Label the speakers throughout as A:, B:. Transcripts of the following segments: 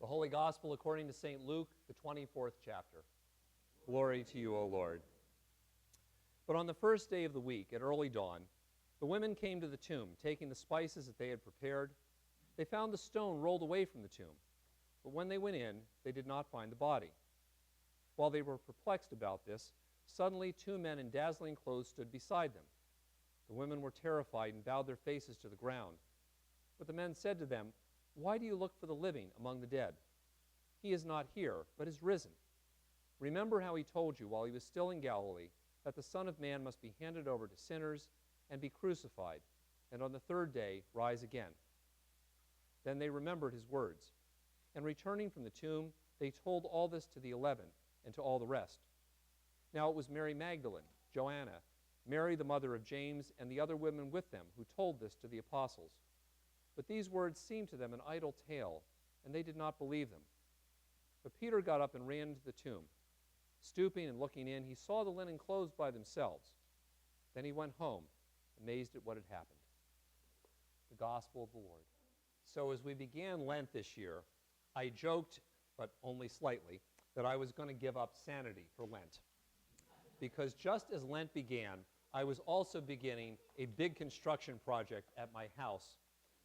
A: Holy Gospel according to St. Luke, the 24th chapter. Glory to you, O Lord. But on the first day of the week, at early dawn, the women came to the tomb, taking the spices that they had prepared. They found the stone rolled away from the tomb, but when they went in, they did not find the body. While they were perplexed about this, suddenly 2 men in dazzling clothes stood beside them. The women were terrified and bowed their faces to the ground. But the men said to them, "Why do you look for the living among the dead? He is not here, but is risen. Remember how he told you while he was still in Galilee that the Son of Man must be handed over to sinners and be crucified, and on the third day rise again." Then they remembered his words, and returning from the tomb, they told all this to the 11 and to all the rest. Now it was Mary Magdalene, Joanna, Mary the mother of James, and the other women with them who told this to the apostles. But these words seemed to them an idle tale, and they did not believe them. But Peter got up and ran to the tomb. Stooping and looking in, he saw the linen clothes by themselves. Then he went home, amazed at what had happened. The Gospel of the Lord. So as we began Lent this year, I joked, but only slightly, that I was going to give up sanity for Lent. Because just as Lent began, I was also beginning a big construction project at my house,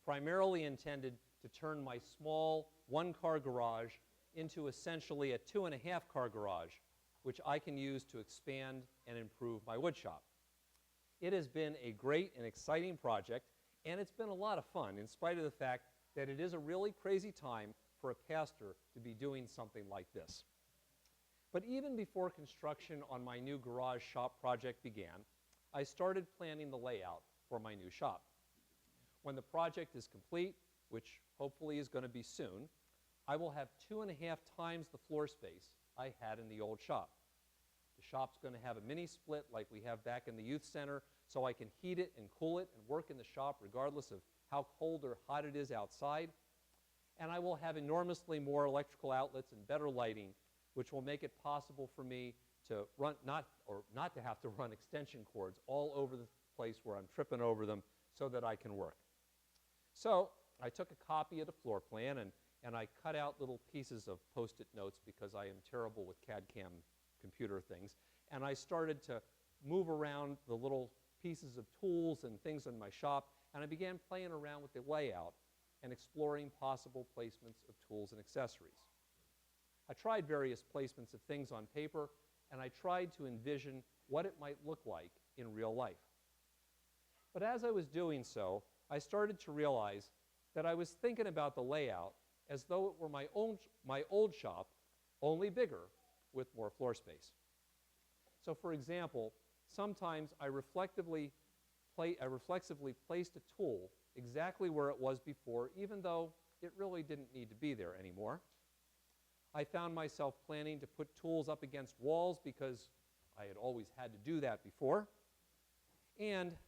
A: primarily intended to turn my small one-car garage into essentially a 2.5-car garage, which I can use to expand and improve my woodshop. It has been a great and exciting project, and it's been a lot of fun, in spite of the fact that it is a really crazy time for a pastor to be doing something like this. But even before construction on my new garage shop project began, I started planning the layout for my new shop. When the project is complete, which hopefully is going to be soon, I will have 2.5 times the floor space I had in the old shop. The shop's going to have a mini split like we have back in the youth center, so I can heat it and cool it and work in the shop regardless of how cold or hot it is outside. And I will have enormously more electrical outlets and better lighting, which will make it possible for me to run, not to have to run extension cords all over the place where I'm tripping over them so that I can work. So I took a copy of the floor plan and I cut out little pieces of Post-it notes because I am terrible with CAD-CAM computer things. And I started to move around the little pieces of tools and things in my shop, and I began playing around with the layout and exploring possible placements of tools and accessories. I tried various placements of things on paper, and I tried to envision what it might look like in real life. But as I was doing so, I started to realize that I was thinking about the layout as though it were my old shop, only bigger, with more floor space. So for example, sometimes I reflexively placed a tool exactly where it was before, even though it really didn't need to be there anymore. I found myself planning to put tools up against walls because I had always had to do that before. And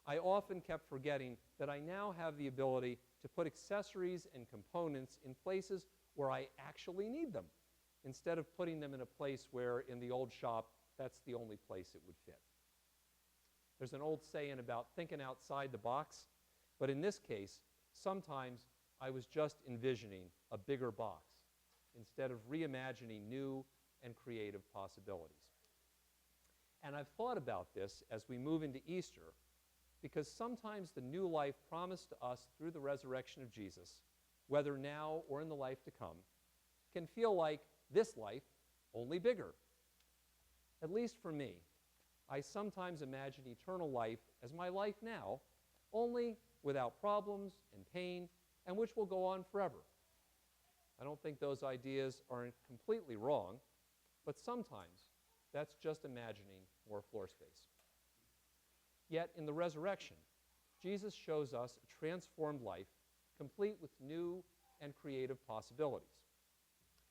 A: I often kept forgetting that I now have the ability to put accessories and components in places where I actually need them, instead of putting them in a place where in the old shop, that's the only place it would fit. There's an old saying about thinking outside the box, but in this case, sometimes I was just envisioning a bigger box instead of reimagining new and creative possibilities. And I've thought about this as we move into Easter, because sometimes the new life promised to us through the resurrection of Jesus, whether now or in the life to come, can feel like this life, only bigger. At least for me, I sometimes imagine eternal life as my life now, only without problems and pain, and which will go on forever. I don't think those ideas are completely wrong, but sometimes that's just imagining more floor space. Yet in the resurrection, Jesus shows us a transformed life, complete with new and creative possibilities.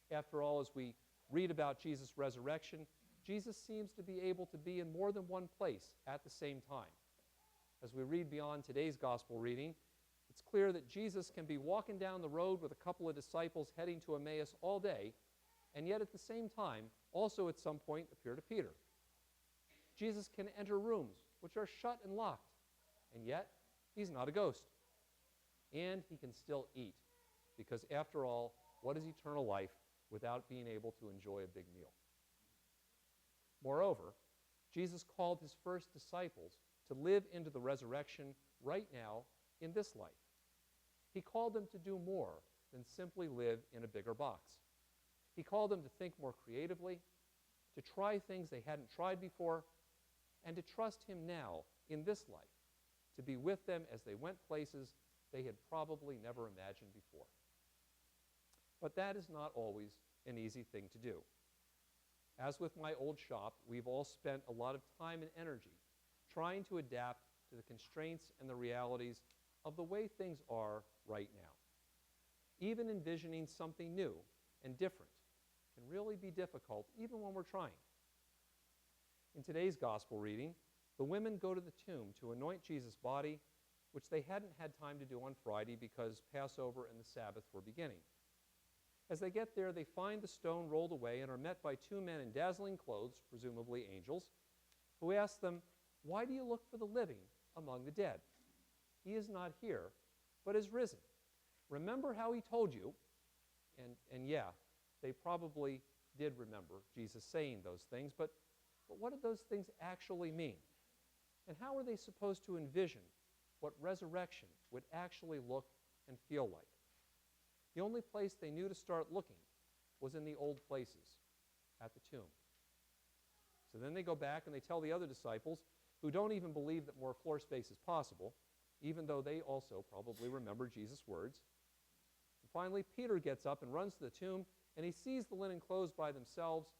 A: After all, as we read about Jesus' resurrection, Jesus seems to be able to be in more than one place at the same time. As we read beyond today's gospel reading, it's clear that Jesus can be walking down the road with a couple of disciples heading to Emmaus all day, and yet at the same time also at some point appear to Peter. Jesus can enter rooms which are shut and locked, and yet he's not a ghost. And he can still eat, because after all, What is eternal life without being able to enjoy a big meal? Moreover, Jesus called his first disciples to live into the resurrection right now in this life. He called them to do more than simply live in a bigger box. He called them to think more creatively, to try things they hadn't tried before, and to trust him now in this life, to be with them as they went places they had probably never imagined before. But that is not always an easy thing to do. As with my old shop, we've all spent a lot of time and energy trying to adapt to the constraints and the realities of the way things are right now. Even envisioning something new and different can really be difficult, even when we're trying. In today's gospel reading, the women go to the tomb to anoint Jesus' body, which they hadn't had time to do on Friday because Passover and the Sabbath were beginning. As they get there, they find the stone rolled away and are met by two men in dazzling clothes, presumably angels, who ask them, "Why do you look for the living among the dead? He is not here, but is risen. Remember how he told you?" And yeah, they probably did remember Jesus saying those things, but what did those things actually mean? And how were they supposed to envision what resurrection would actually look and feel like? The only place they knew to start looking was in the old places, at the tomb. So then they go back and they tell the other disciples, who don't even believe that more floor space is possible, even though they also probably remember Jesus' words. And finally, Peter gets up and runs to the tomb, and he sees the linen clothes by themselves,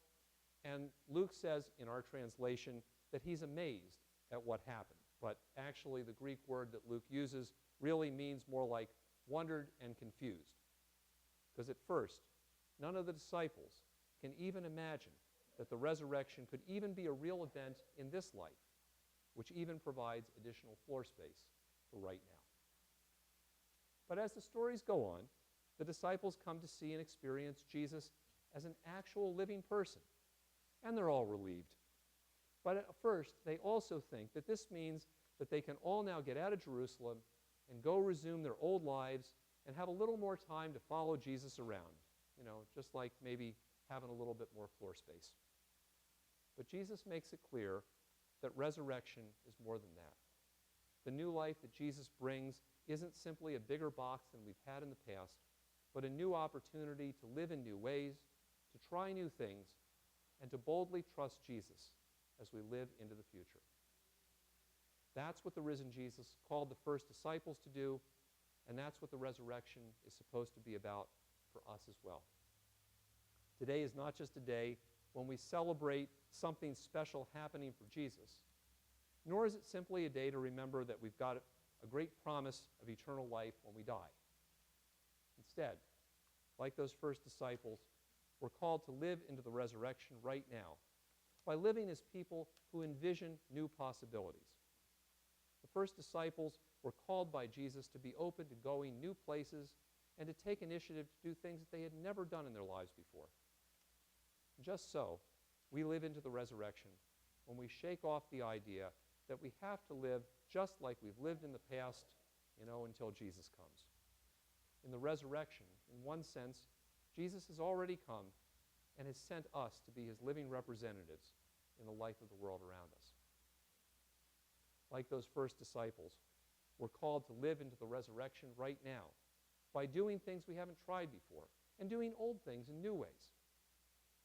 A: and Luke says in our translation that he's amazed at what happened. But actually, the Greek word that Luke uses really means more like wondered and confused. Because at first, none of the disciples can even imagine that the resurrection could even be a real event in this life, which even provides additional floor space for right now. But as the stories go on, the disciples come to see and experience Jesus as an actual living person, and they're all relieved. But at first, they also think that this means that they can all now get out of Jerusalem and go resume their old lives and have a little more time to follow Jesus around, just like maybe having a little bit more floor space. But Jesus makes it clear that resurrection is more than that. The new life that Jesus brings isn't simply a bigger box than we've had in the past, but a new opportunity to live in new ways, to try new things, and to boldly trust Jesus as we live into the future. That's what the risen Jesus called the first disciples to do, and that's what the resurrection is supposed to be about for us as well. Today is not just a day when we celebrate something special happening for Jesus, nor is it simply a day to remember that we've got a great promise of eternal life when we die. Instead, like those first disciples, we're called to live into the resurrection right now by living as people who envision new possibilities. The first disciples were called by Jesus to be open to going new places and to take initiative to do things that they had never done in their lives before. Just so, we live into the resurrection when we shake off the idea that we have to live just like we've lived in the past, until Jesus comes. In the resurrection, in one sense, Jesus has already come and has sent us to be his living representatives in the life of the world around us. Like those first disciples, we're called to live into the resurrection right now by doing things we haven't tried before and doing old things in new ways.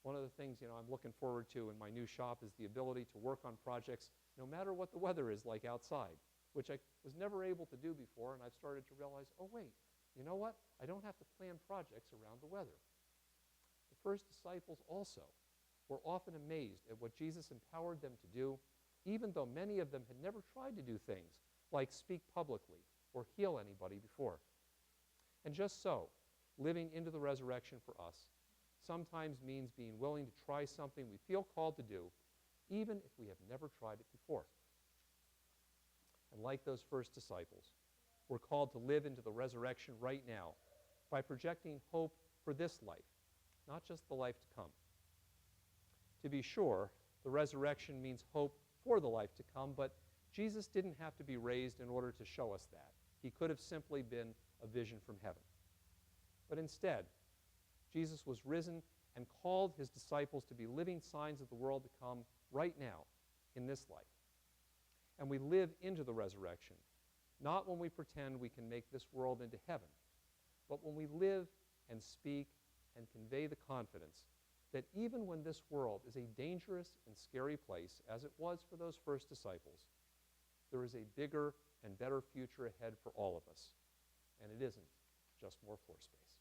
A: One of the things I'm looking forward to in my new shop is the ability to work on projects no matter what the weather is like outside, which I was never able to do before, and I've started to realize, oh wait, you know what? I don't have to plan projects around the weather. The first disciples also were often amazed at what Jesus empowered them to do, even though many of them had never tried to do things like speak publicly or heal anybody before. And just so, living into the resurrection for us sometimes means being willing to try something we feel called to do, even if we have never tried it before. And like those first disciples, we're called to live into the resurrection right now by projecting hope for this life, not just the life to come. To be sure, the resurrection means hope for the life to come, but Jesus didn't have to be raised in order to show us that. He could have simply been a vision from heaven. But instead, Jesus was risen and called his disciples to be living signs of the world to come right now in this life. And we live into the resurrection, not when we pretend we can make this world into heaven, but when we live and speak and convey the confidence that even when this world is a dangerous and scary place, as it was for those first disciples, there is a bigger and better future ahead for all of us. And it isn't just more floor space.